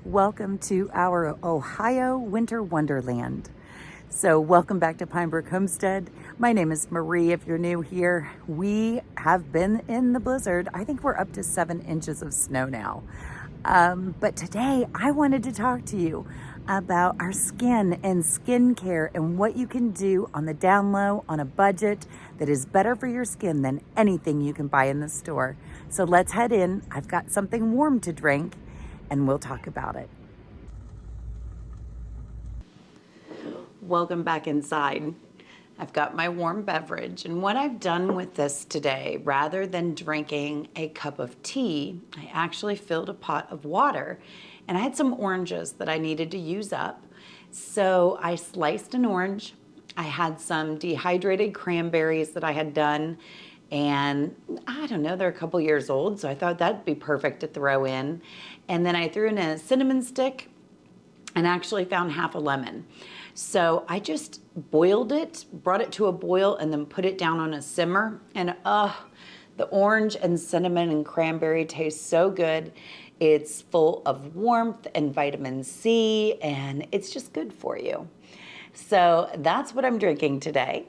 Welcome to our Ohio winter wonderland. So welcome back to Pinebrook Homestead. My name is Marie. If you're new here, we have been in the blizzard. I think we're up to 7 inches of snow now. But today I wanted to talk to you about our skin and skincare and what you can do on the down low on a budget that is better for your skin than anything you can buy in the store. So let's head in. I've got something warm to drink and we'll talk about it. Welcome back inside. I've got my warm beverage, and what I've done with this today, rather than drinking a cup of tea, I actually filled a pot of water, and I had some oranges that I needed to use up. So I sliced an orange. I had some dehydrated cranberries that I had done, and I don't know, they're a couple years old, so I thought that'd be perfect to throw in. And then I threw in a cinnamon stick and actually found half a lemon. So I just boiled it, brought it to a boil, and then put it down on a simmer. And the orange and cinnamon and cranberry taste so good. It's full of warmth and vitamin C, and it's just good for you. So that's what I'm drinking today.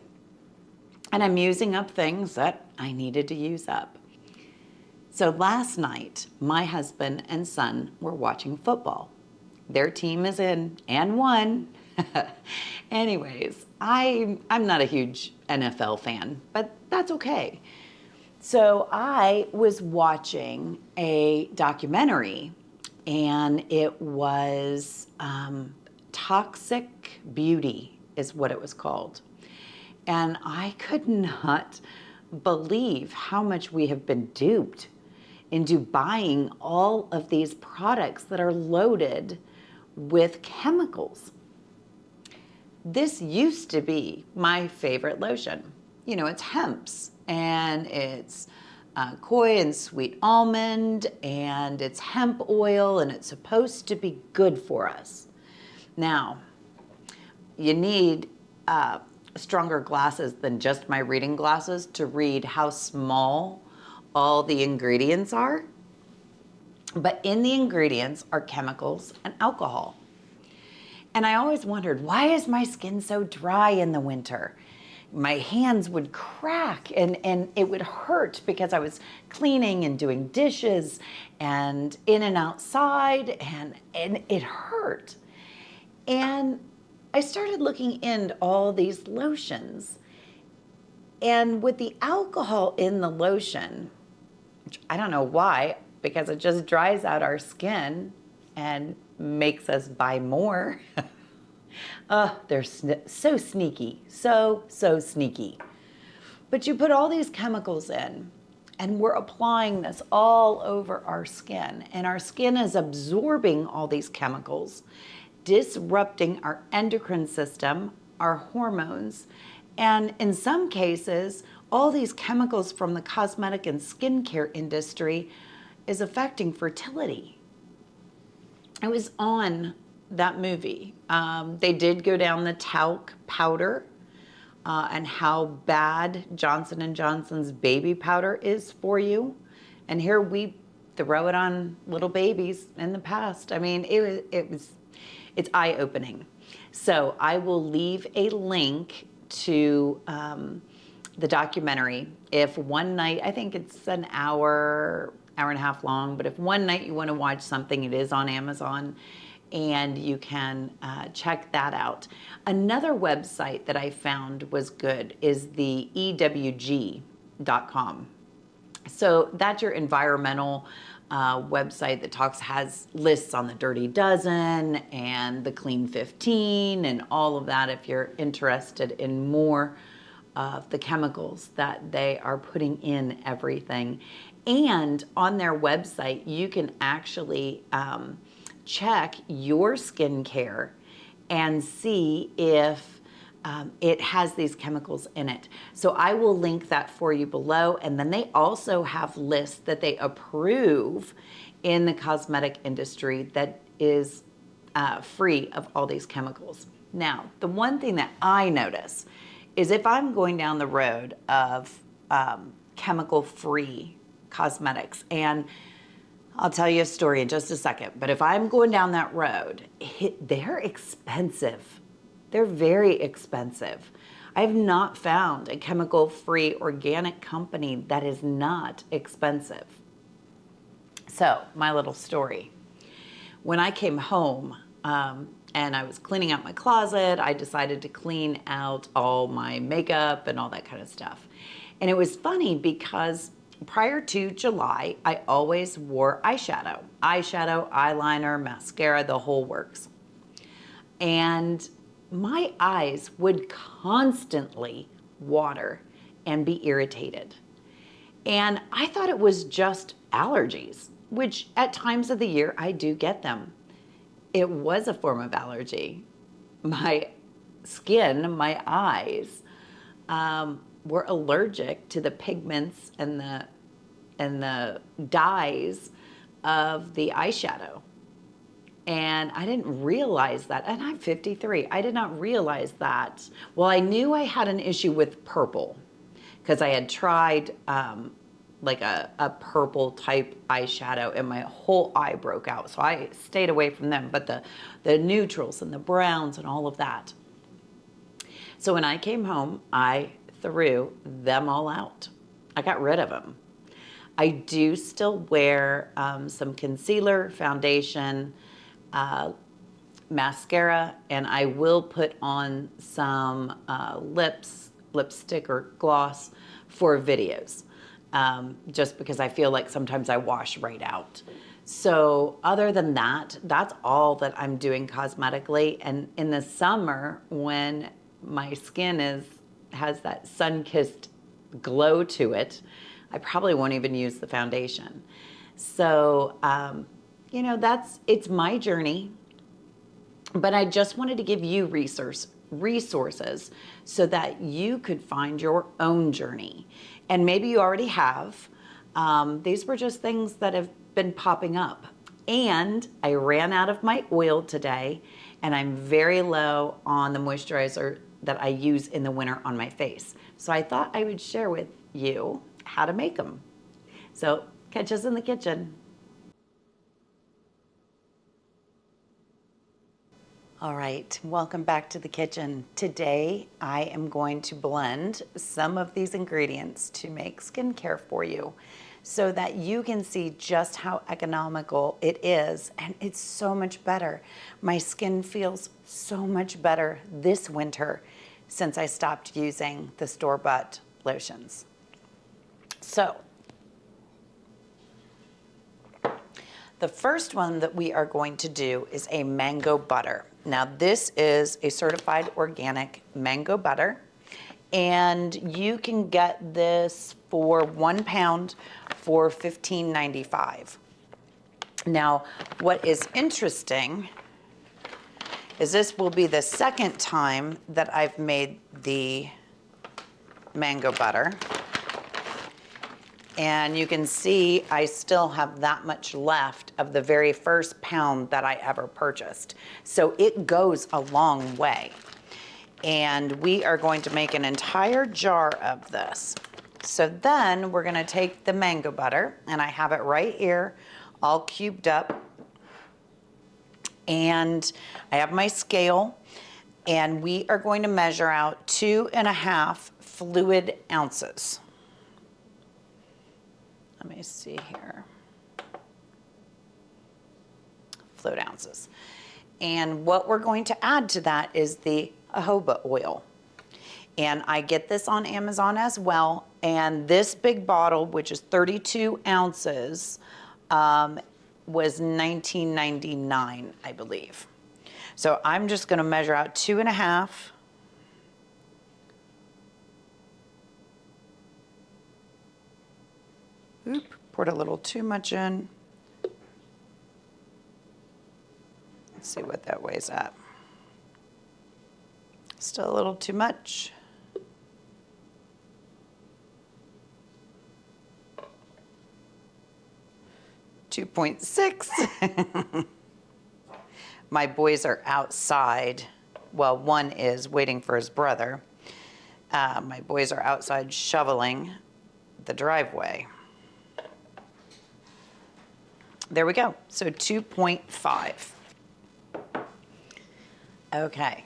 And I'm using up things that I needed to use up. So last night, my husband and son were watching football. Their team is in and won. Anyways, I'm not a huge NFL fan, but that's okay. So I was watching a documentary, and it was Toxic Beauty is what it was called. And I could not believe how much we have been duped into buying all of these products that are loaded with chemicals. This used to be my favorite lotion. You know, it's hemp's, and it's koi and sweet almond, and it's hemp oil, and it's supposed to be good for us. Now, you need stronger glasses than just my reading glasses to read how small all the ingredients are. But in the ingredients are chemicals and alcohol. And I always wondered, why is my skin so dry in the winter? My hands would crack and it would hurt because I was cleaning and doing dishes and in and outside, and it hurt. And I started looking into all these lotions. And with the alcohol in the lotion, which I don't know why, because it just dries out our skin and makes us buy more. They're so sneaky, so sneaky. But you put all these chemicals in, and we're applying this all over our skin, and our skin is absorbing all these chemicals, disrupting our endocrine system, our hormones, and in some cases, all these chemicals from the cosmetic and skincare industry is affecting fertility. I was on that movie. They did go down the talc powder and how bad Johnson & Johnson's baby powder is for you. And here we throw it on little babies in the past. I mean, it's eye-opening. So I will leave a link to the documentary. If one night, I think it's an hour and a half long, but if one night you want to watch something, it is on Amazon, and you can check that out. Another website that I found was good is the EWG.com. So that's your environmental website that has lists on the Dirty Dozen and the Clean 15 and all of that if you're interested in more of the chemicals that they are putting in everything. And on their website, you can actually check your skincare and see if it has these chemicals in it. So I will link that for you below. And then they also have lists that they approve in the cosmetic industry that is free of all these chemicals. Now, the one thing that I notice is if I'm going down the road of chemical-free cosmetics, and I'll tell you a story in just a second, but if I'm going down that road, they're expensive. They're very expensive. I have not found a chemical-free organic company that is not expensive. So, my little story. When I came home and I was cleaning out my closet, I decided to clean out all my makeup and all that kind of stuff. And it was funny because prior to July, I always wore eyeshadow, eyeliner, mascara, the whole works. And my eyes would constantly water and be irritated. And I thought it was just allergies, which at times of the year I do get them. It was a form of allergy. My skin, my eyes, were allergic to the pigments and the dyes of the eyeshadow. And I didn't realize that. And I'm 53. I did not realize that. Well, I knew I had an issue with purple because I had tried like a purple type eyeshadow and my whole eye broke out. So I stayed away from them. But the neutrals and the browns and all of that. So when I came home, I threw them all out. I got rid of them. I do still wear some concealer, foundation, mascara, and I will put on some lipstick or gloss for videos, just because I feel like sometimes I wash right out. So other than that, that's all that I'm doing cosmetically. And in the summer, when my skin has that sun-kissed glow to it, I probably won't even use the foundation. So, you know, it's my journey, but I just wanted to give you resources so that you could find your own journey. And maybe you already have. These were just things that have been popping up. And I ran out of my oil today, and I'm very low on the moisturizer that I use in the winter on my face. So I thought I would share with you how to make them. So catch us in the kitchen. All right, welcome back to the kitchen. Today I am going to blend some of these ingredients to make skincare for you so that you can see just how economical it is, and it's so much better. My skin feels so much better this winter since I stopped using the store-bought lotions. So, the first one that we are going to do is a mango butter. Now, this is a certified organic mango butter, and you can get this for 1 pound for $15.95. Now, what is interesting is this will be the second time that I've made the mango butter. And you can see I still have that much left of the very first pound that I ever purchased. So it goes a long way. And we are going to make an entire jar of this. So then we're gonna take the mango butter, and I have it right here, all cubed up. And I have my scale, and we are going to measure out 2.5 fluid ounces. Let me see here. Fluid ounces. And what we're going to add to that is the jojoba oil. And I get this on Amazon as well. And this big bottle, which is 32 ounces, was $19.99, I believe. So I'm just going to measure out 2.5. Oop, poured a little too much in. Let's see what that weighs at. Still a little too much. $2.6. My boys are outside. Well, one is waiting for his brother. My boys are outside shoveling the driveway. There we go. So 2.5. Okay.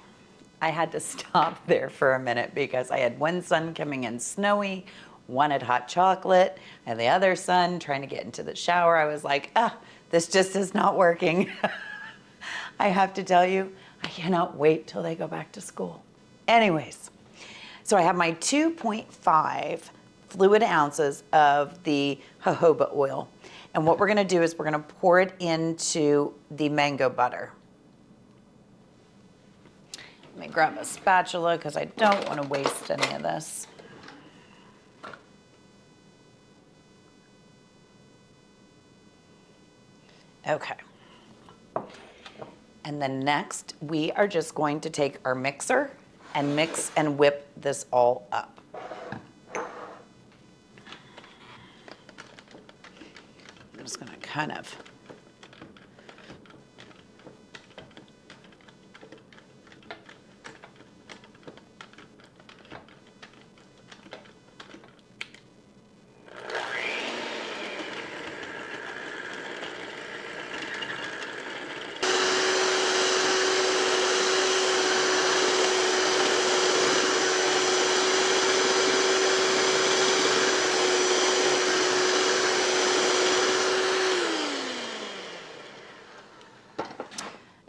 I had to stop there for a minute because I had one son coming in snowy, one had hot chocolate, and the other son trying to get into the shower. I was like, this just is not working. I have to tell you, I cannot wait till they go back to school. Anyways, so I have my 2.5 fluid ounces of the jojoba oil. And what we're gonna do is we're gonna pour it into the mango butter. Let me grab a spatula because I don't want to waste any of this. Okay. And then next, we are just going to take our mixer and mix and whip this all up. I'm just going to kind of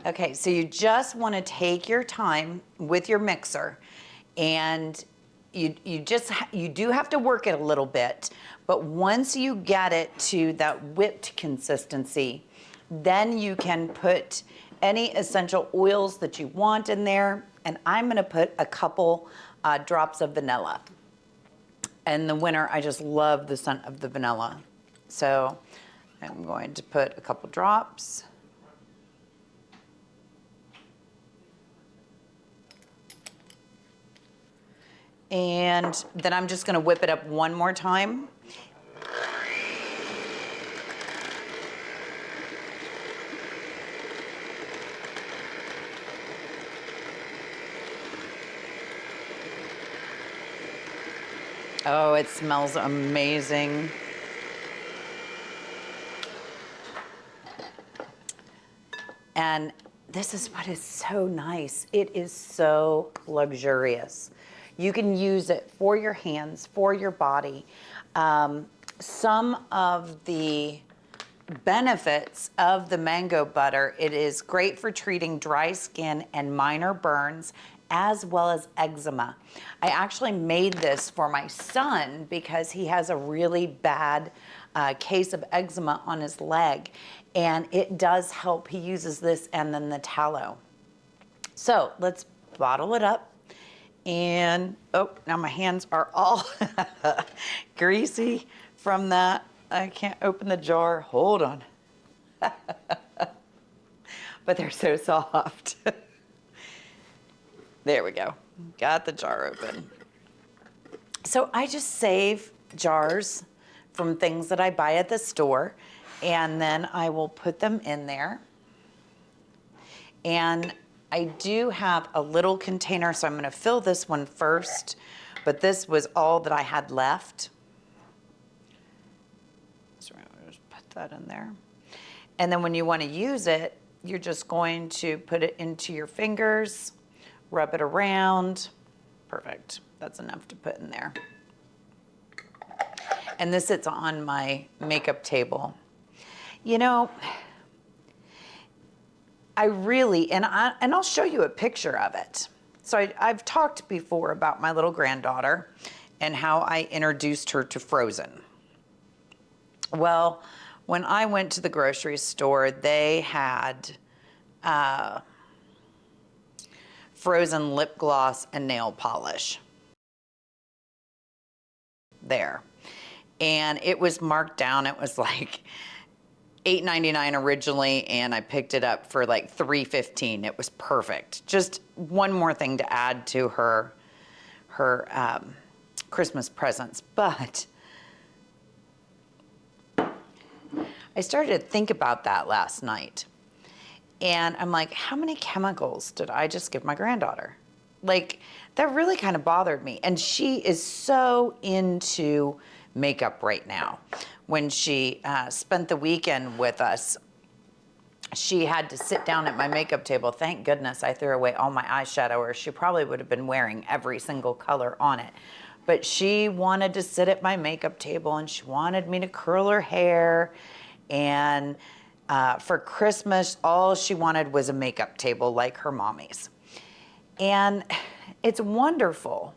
Okay, so you just want to take your time with your mixer, and you do have to work it a little bit, but once you get it to that whipped consistency, then you can put any essential oils that you want in there, and I'm going to put a couple drops of vanilla. In the winter, I just love the scent of the vanilla, so I'm going to put a couple drops. And then I'm just gonna whip it up one more time. Oh, it smells amazing. And this is what is so nice. It is so luxurious. You can use it for your hands, for your body. Some of the benefits of the mango butter, it is great for treating dry skin and minor burns, as well as eczema. I actually made this for my son because he has a really bad case of eczema on his leg, and it does help. He uses this and then the tallow. So let's bottle it up. And, oh, now my hands are all greasy from that. I can't open the jar. Hold on. But they're so soft. There we go. Got the jar open. So I just save jars from things that I buy at the store, and then I will put them in there. And I do have a little container, so I'm going to fill this one first, but this was all that I had left. So I'm going to just put that in there. And then when you want to use it, you're just going to put it into your fingers, rub it around. Perfect. That's enough to put in there. And this sits on my makeup table. You know, I really, and I'll show you a picture of it. So I've talked before about my little granddaughter and how I introduced her to Frozen. Well, when I went to the grocery store, they had Frozen lip gloss and nail polish there. And it was marked down. It was like $8.99 originally, and I picked it up for like $3.15. It was perfect. Just one more thing to add to her Christmas presents. But I started to think about that last night, and I'm like, how many chemicals did I just give my granddaughter? Like, that really kind of bothered me. And she is so into makeup right now. When she spent the weekend with us, she had to sit down at my makeup table. Thank goodness I threw away all my eyeshadow, or she probably would have been wearing every single color on it. But she wanted to sit at my makeup table, and she wanted me to curl her hair. And for Christmas, all she wanted was a makeup table like her mommy's. And it's wonderful.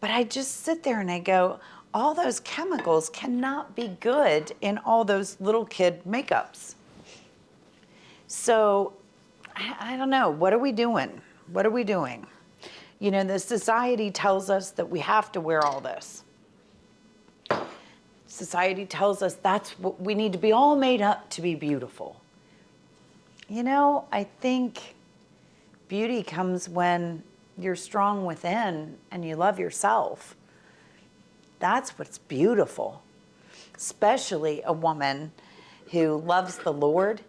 But I just sit there and I go, all those chemicals cannot be good in all those little kid makeups. So I don't know, what are we doing? What are we doing? You know, the society tells us that we have to wear all this. Society tells us that's what we need to be, all made up to be beautiful. You know, I think beauty comes when you're strong within and you love yourself. That's what's beautiful. Especially a woman who loves the Lord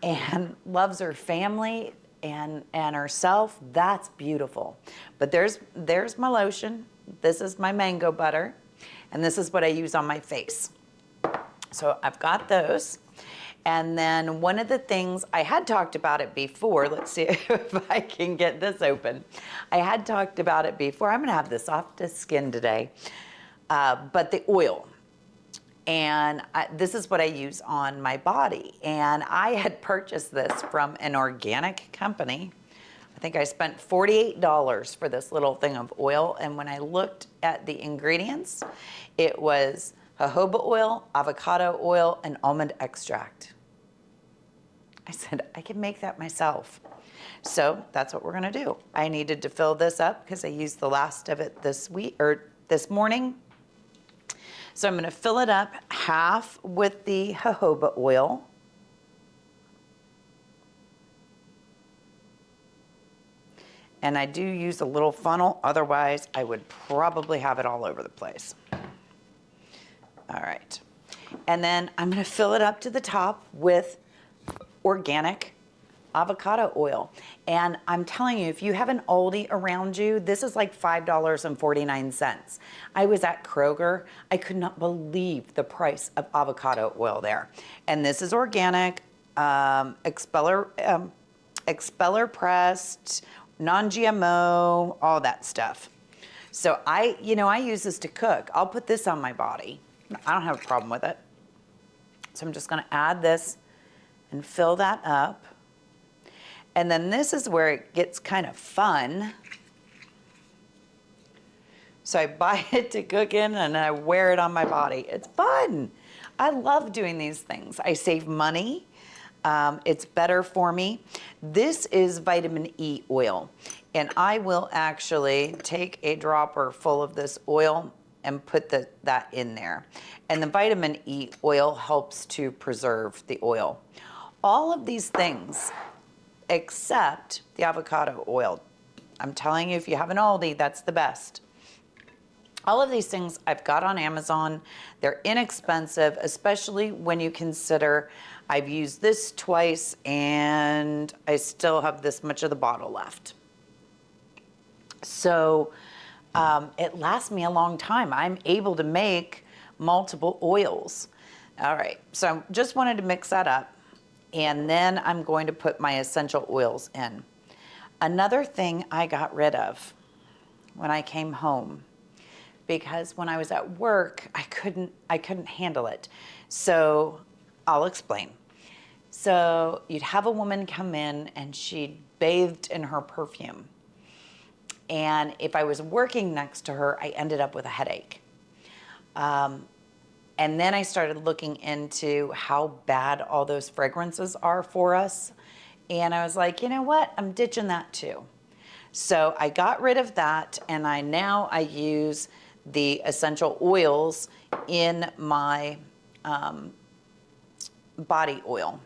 and loves her family and herself. That's beautiful. But there's my lotion. This is my mango butter. And this is what I use on my face. So I've got those. And then one of the things, I had talked about it before. Let's see if I can get this open. I had talked about it before. I'm going to have the softest skin today. But the oil. And this is what I use on my body. And I had purchased this from an organic company. I think I spent $48 for this little thing of oil. And when I looked at the ingredients, it was jojoba oil, avocado oil, and almond extract. I said, I can make that myself. So that's what we're gonna do. I needed to fill this up because I used the last of it this morning. So I'm going to fill it up half with the jojoba oil. And I do use a little funnel, otherwise I would probably have it all over the place. All right. And then I'm going to fill it up to the top with organic avocado oil. And I'm telling you, if you have an Aldi around you, this is like $5.49. I was at Kroger. I could not believe the price of avocado oil there. And this is organic, expeller pressed, non-GMO, all that stuff. So I use this to cook. I'll put this on my body. I don't have a problem with it. So I'm just going to add this and fill that up. And then this is where it gets kind of fun. So I buy it to cook in and I wear it on my body. It's fun. I love doing these things. I save money. It's better for me. This is vitamin E oil. And I will actually take a dropper full of this oil and put that in there. And the vitamin E oil helps to preserve the oil. All of these things, except the avocado oil. I'm telling you, if you have an Aldi, that's the best. All of these things I've got on Amazon. They're inexpensive, especially when you consider I've used this twice and I still have this much of the bottle left. So it lasts me a long time. I'm able to make multiple oils. All right, so I just wanted to mix that up. And then I'm going to put my essential oils in. Another thing I got rid of when I came home, because when I was at work, I couldn't handle it. So I'll explain. So you'd have a woman come in and she bathed in her perfume. And if I was working next to her, I ended up with a headache. And then I started looking into how bad all those fragrances are for us. And I was like, you know what? I'm ditching that too. So I got rid of that, and now I use the essential oils in my body oil.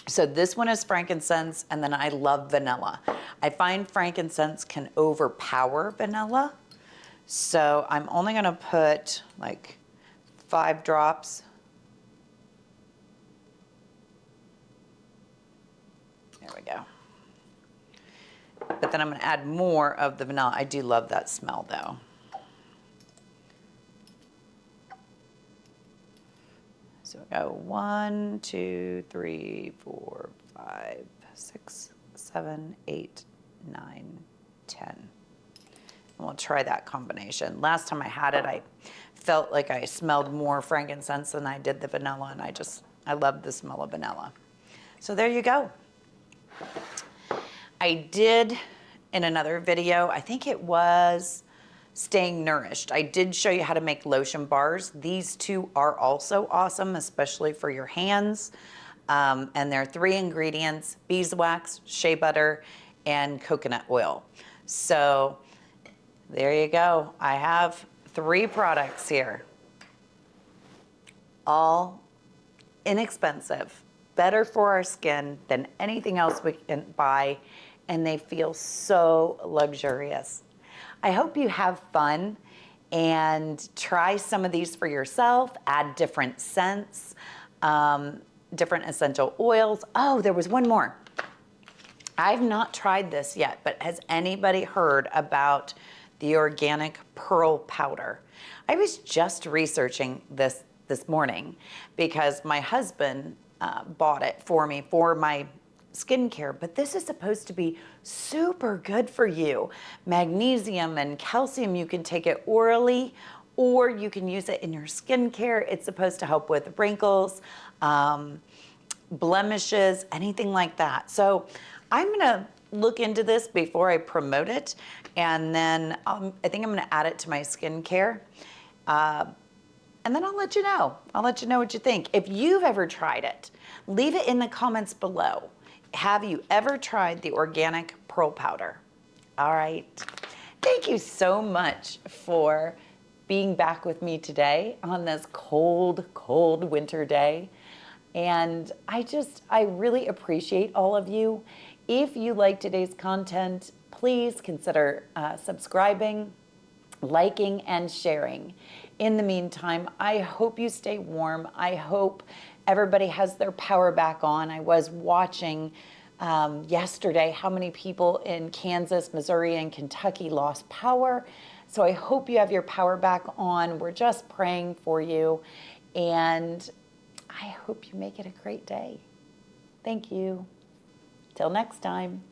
So this one is frankincense, and then I love vanilla. I find frankincense can overpower vanilla. So I'm only going to put like 5 drops. There we go. But then I'm going to add more of the vanilla. I do love that smell though. go. 1, 2, 3, 4, 5, 6, 7, 8, 9, 10. And we'll try that combination. Last time I had it, I felt like I smelled more frankincense than I did the vanilla, and I love the smell of vanilla. So there you go. I did, in another video, I think it was Staying Nourished, I did show you how to make lotion bars. These two are also awesome, especially for your hands. And they're 3 ingredients: beeswax, shea butter, and coconut oil. So there you go. I have 3 products here, all inexpensive, better for our skin than anything else we can buy, and they feel so luxurious. I hope you have fun and try some of these for yourself, add different scents, different essential oils. Oh, there was one more. I've not tried this yet, but has anybody heard about the organic pearl powder? I was just researching this morning because my husband bought it for me for my skincare, but this is supposed to be super good for you. Magnesium and calcium, you can take it orally or you can use it in your skincare. It's supposed to help with wrinkles, blemishes, anything like that. So I'm gonna look into this before I promote it, and then I think I'm gonna add it to my skincare. And then I'll let you know. I'll let you know what you think. If you've ever tried it, leave it in the comments below. Have you ever tried the organic pearl powder? All right. Thank you so much for being back with me today on this cold, cold winter day. And I really appreciate all of you. If you like today's content, please consider subscribing, liking, and sharing. In the meantime, I hope you stay warm. I hope everybody has their power back on. I was watching yesterday how many people in Kansas, Missouri, and Kentucky lost power. So I hope you have your power back on. We're just praying for you. And I hope you make it a great day. Thank you. Till next time.